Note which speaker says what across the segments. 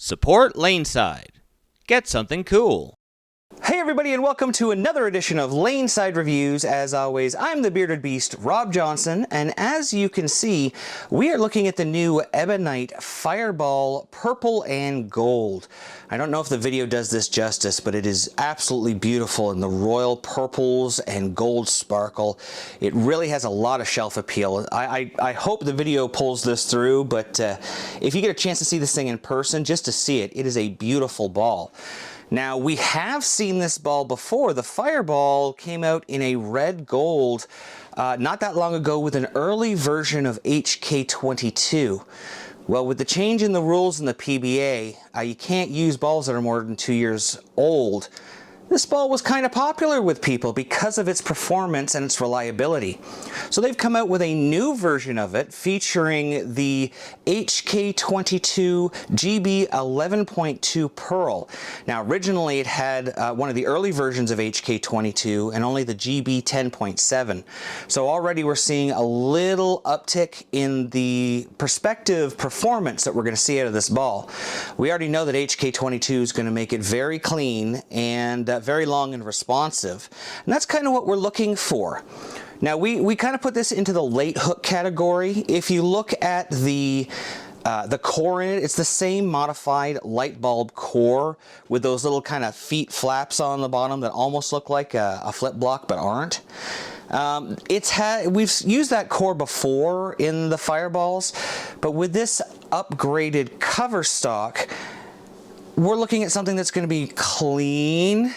Speaker 1: Support LaneSide. Get something cool.
Speaker 2: Hey everybody, and welcome to another edition of LaneSide Reviews. As always, I'm the bearded beast, Rob Johnson, and as you can see, we are looking at the new EBONITE Fireball Purple and Gold. I don't know if the video does this justice, but it is absolutely beautiful in the royal purples and gold sparkle. It really has a lot of shelf appeal. I hope the video pulls this through, but if you get a chance to see this thing in person, just to see it, it is a beautiful ball. Now, we have seen this ball before. The Fireball came out in a red gold not that long ago with an early version of HK22. Well, with the change in the rules in the PBA, you can't use balls that are more than 2 years old. This ball was kind of popular with people because of its performance and its reliability. So they've come out with a new version of it featuring the HK22 GB 11.2 Pearl. Now originally it had one of the early versions of HK22 and only the GB 10.7. So already we're seeing a little uptick in the perspective performance that we're going to see out of this ball. We already know that HK22 is going to make it very clean and very long and responsive, and that's kind of what we're looking for. Now we kind of put this into the late hook category. If you look at the core in it, it's the same modified light bulb core with those little kind of feet flaps on the bottom that almost look like a flip block but aren't. We've used that core before in the Fireballs, but with this upgraded cover stock, we're looking at something that's going to be clean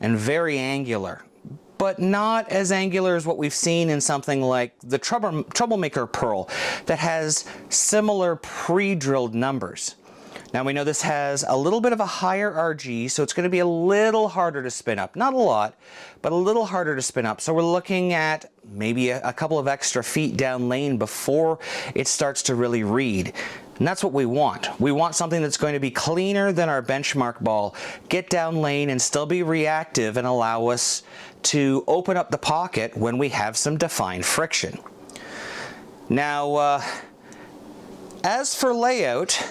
Speaker 2: and very angular, but not as angular as what we've seen in something like the Troublemaker Pearl that has similar pre-drilled numbers. Now we know this has a little bit of a higher RG, so it's going to be a little harder to spin up. Not a lot, but a little harder to spin up. So we're looking at maybe a couple of extra feet down lane before it starts to really read. And that's what we want. We want something that's going to be cleaner than our benchmark ball, get down lane and still be reactive and allow us to open up the pocket when we have some defined friction. Now, as for layout,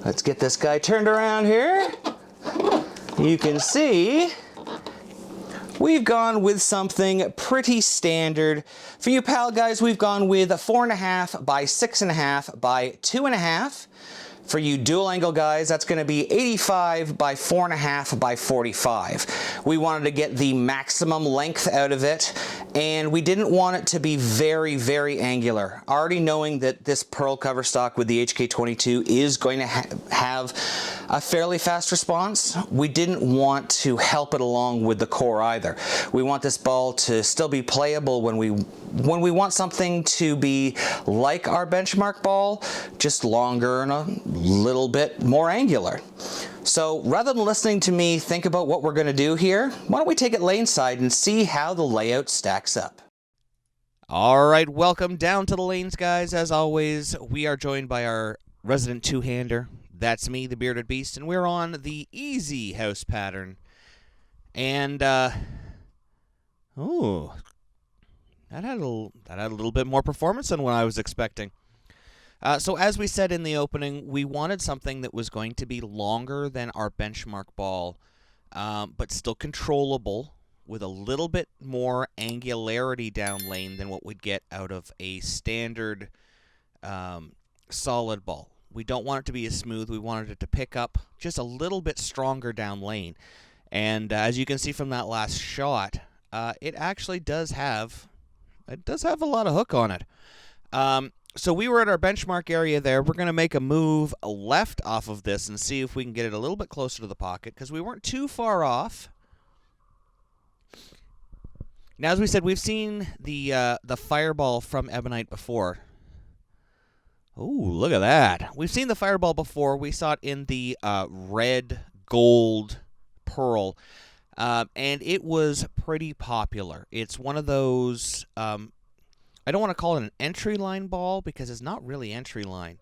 Speaker 2: let's get this guy turned around here. You can see we've gone with something pretty standard. For you PAL guys, we've gone with a 4.5 by 6.5 by 2.5. For you dual angle guys, that's going to be 85 by 4.5 by 45. We wanted to get the maximum length out of it, and we didn't want it to be very, very angular. Already knowing that this Pearl cover stock with the HK22 is going to have a fairly fast response, we didn't want to help it along with the core either. We want this ball to still be playable when we want something to be like our benchmark ball, just longer and a little bit more angular. So rather than listening to me think about what we're going to do here, why don't we take it LaneSide and see how the layout stacks up.
Speaker 1: Alright, welcome down to the lanes, guys. As always, we are joined by our resident two-hander. That's me, the bearded beast, and we're on the easy house pattern. And, oh, that had a little bit more performance than what I was expecting. So as we said in the opening, we wanted something that was going to be longer than our benchmark ball, but still controllable with a little bit more angularity down lane than what we'd get out of a standard solid ball. We don't want it to be as smooth. We wanted it to pick up just a little bit stronger down lane. And as you can see from that last shot, it actually does have a lot of hook on it. So we were at our benchmark area there. We're going to make a move left off of this and see if we can get it a little bit closer to the pocket because we weren't too far off. Now, as we said, we've seen the Fireball from EBONITE before. Ooh, look at that. We've seen the Fireball before. We saw it in the red gold pearl, and it was pretty popular. It's one of those, I don't want to call it an entry line ball because it's not really entry line.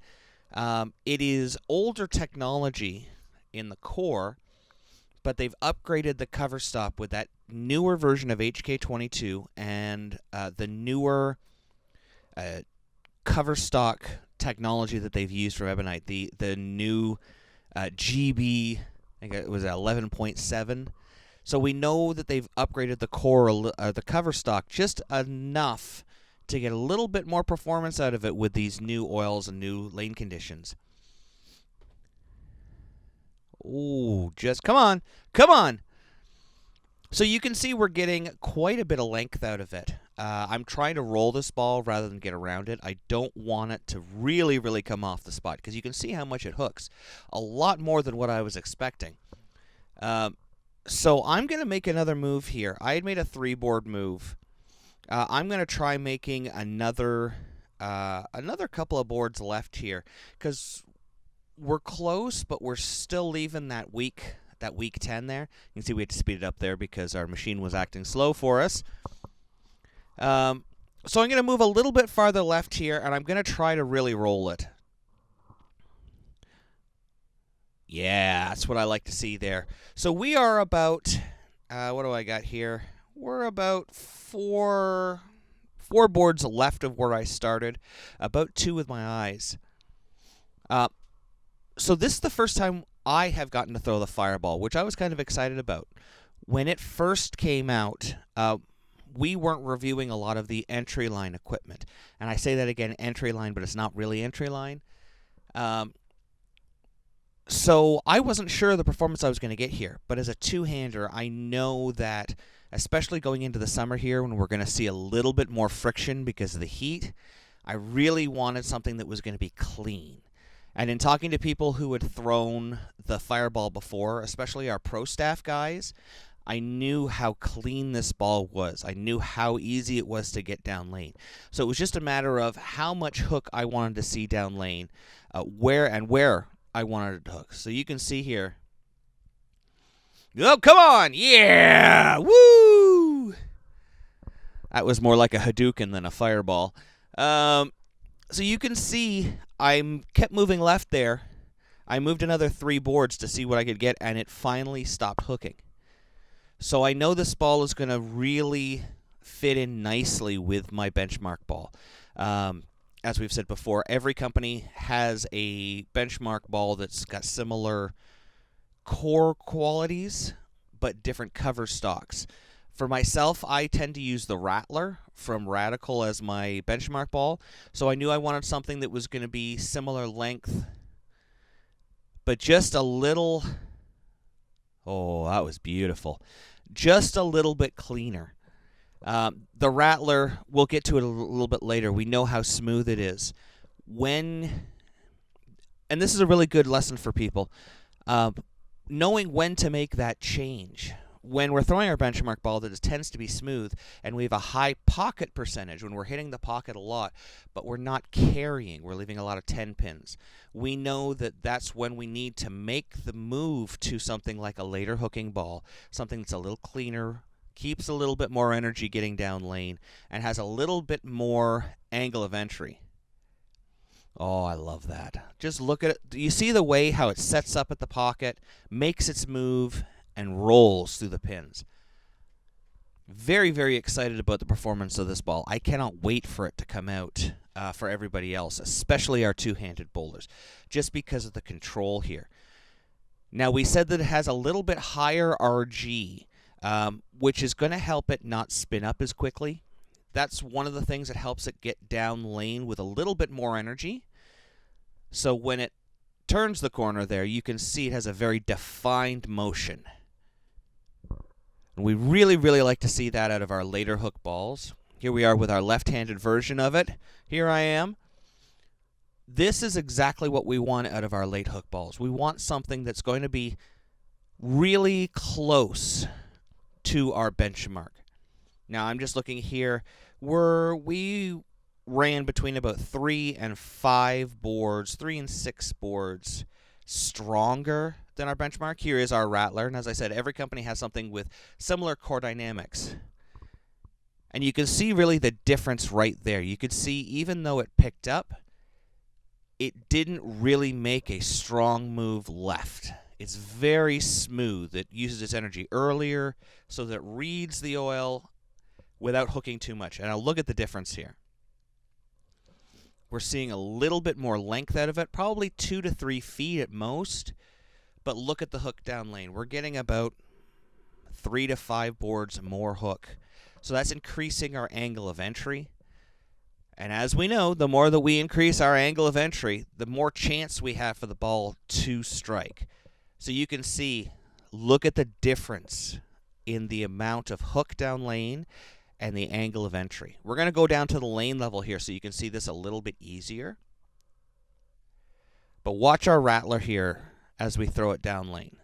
Speaker 1: It is older technology in the core, but they've upgraded the cover stop with that newer version of HK22 and the newer cover stock technology that they've used from EBONITE, the new GB, I think it was 11.7. So we know that they've upgraded the core, the cover stock, just enough to get a little bit more performance out of it with these new oils and new lane conditions. Ooh, just come on, come on. So you can see we're getting quite a bit of length out of it. I'm trying to roll this ball rather than get around it. I don't want it to really, really come off the spot because you can see how much it hooks. A lot more than what I was expecting. So I'm going to make another move here. I had made a 3-board move. I'm going to try making another couple of boards left here because we're close, but we're still leaving that week 10 there. You can see we had to speed it up there because our machine was acting slow for us. So I'm going to move a little bit farther left here, and I'm going to try to really roll it. Yeah, that's what I like to see there. So we are about, what do I got here? We're about four boards left of where I started, about 2 with my eyes. So this is the first time I have gotten to throw the fireball, which I was kind of excited about. When it first came out, we weren't reviewing a lot of the entry line equipment. And I say that again, entry line, but it's not really entry line. So I wasn't sure of the performance I was going to get here. But as a two-hander, I know that, especially going into the summer here when we're going to see a little bit more friction because of the heat, I really wanted something that was going to be clean. And in talking to people who had thrown the fireball before, especially our pro staff guys, I knew how clean this ball was. I knew how easy it was to get down lane. So it was just a matter of how much hook I wanted to see down lane, where I wanted it to hook. So you can see here. Oh, come on! Yeah! Woo! That was more like a Hadouken than a fireball. So you can see I kept moving left there. I moved another 3 boards to see what I could get, and it finally stopped hooking. So I know this ball is going to really fit in nicely with my benchmark ball. As we've said before, every company has a benchmark ball that's got similar core qualities, but different cover stocks. For myself, I tend to use the Rattler from Radical as my benchmark ball, so I knew I wanted something that was going to be similar length, but just a little... Oh, that was beautiful. Just a little bit cleaner. The Rattler, we'll get to it a little bit later. We know how smooth it is. And this is a really good lesson for people, knowing when to make that change. When we're throwing our benchmark ball that tends to be smooth, and we have a high pocket percentage when we're hitting the pocket a lot, but we're not carrying, we're leaving a lot of 10 pins, we know that that's when we need to make the move to something like a later hooking ball, something that's a little cleaner, keeps a little bit more energy getting down lane, and has a little bit more angle of entry. Oh, I love that. Just look at it. Do you see the way how it sets up at the pocket, makes its move, and rolls through the pins? Very, very excited about the performance of this ball. I cannot wait for it to come out for everybody else, especially our two-handed bowlers, just because of the control here. Now, we said that it has a little bit higher RG, which is going to help it not spin up as quickly. That's one of the things that helps it get down lane with a little bit more energy. So when it turns the corner there, you can see it has a very defined motion. And we really, really like to see that out of our later hook balls. Here we are with our left-handed version of it. Here I am. This is exactly what we want out of our late hook balls. We want something that's going to be really close to our benchmark. Now, I'm just looking here. We ran between about 3 and 5 boards, 3 and 6 boards stronger than our benchmark. Here is our Rattler, and as I said, every company has something with similar core dynamics. And you can see really the difference right there. You could see even though it picked up, it didn't really make a strong move left. It's very smooth. It uses its energy earlier so that it reads the oil without hooking too much. And I'll look at the difference here. We're seeing a little bit more length out of it, probably 2 to 3 feet at most. but look at the hook down lane. We're getting about 3 to 5 boards more hook. So that's increasing our angle of entry. And as we know, the more that we increase our angle of entry, the more chance we have for the ball to strike. So you can see, look at the difference in the amount of hook down lane and the angle of entry. We're going to go down to the lane level here so you can see this a little bit easier. But watch our rattler here as we throw it down lane.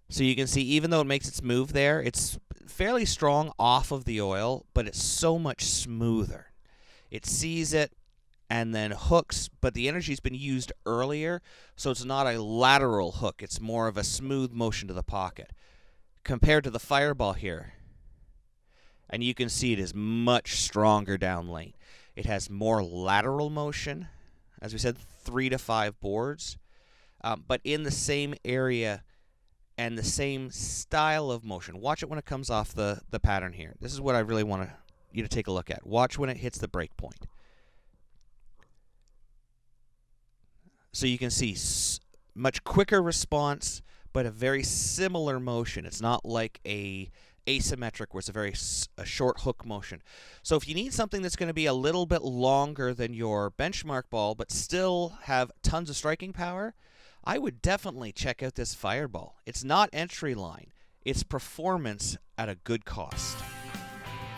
Speaker 1: So you can see, even though it makes its move there, it's fairly strong off of the oil, but it's so much smoother. It sees it and then hooks, but the energy's been used earlier, so it's not a lateral hook. It's more of a smooth motion to the pocket. Compared to the Fireball here, and you can see it is much stronger down lane. It has more lateral motion, as we said, 3 to 5 boards, but in the same area and the same style of motion. Watch it when it comes off the pattern here. This is what I really want you to take a look at. Watch when it hits the break point. So you can see much quicker response, but a very similar motion. It's not like a asymmetric where it's a short hook motion. So if you need something that's going to be a little bit longer than your benchmark ball, but still have tons of striking power, I would definitely check out this Fireball. It's not entry line. It's performance at a good cost.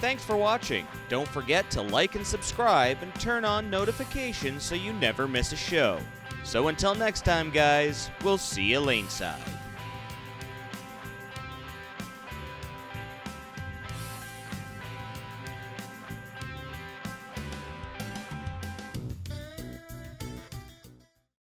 Speaker 1: Thanks for watching. Don't forget to like and subscribe and turn on notifications so you never miss a show. So until next time, guys, we'll see you laneside.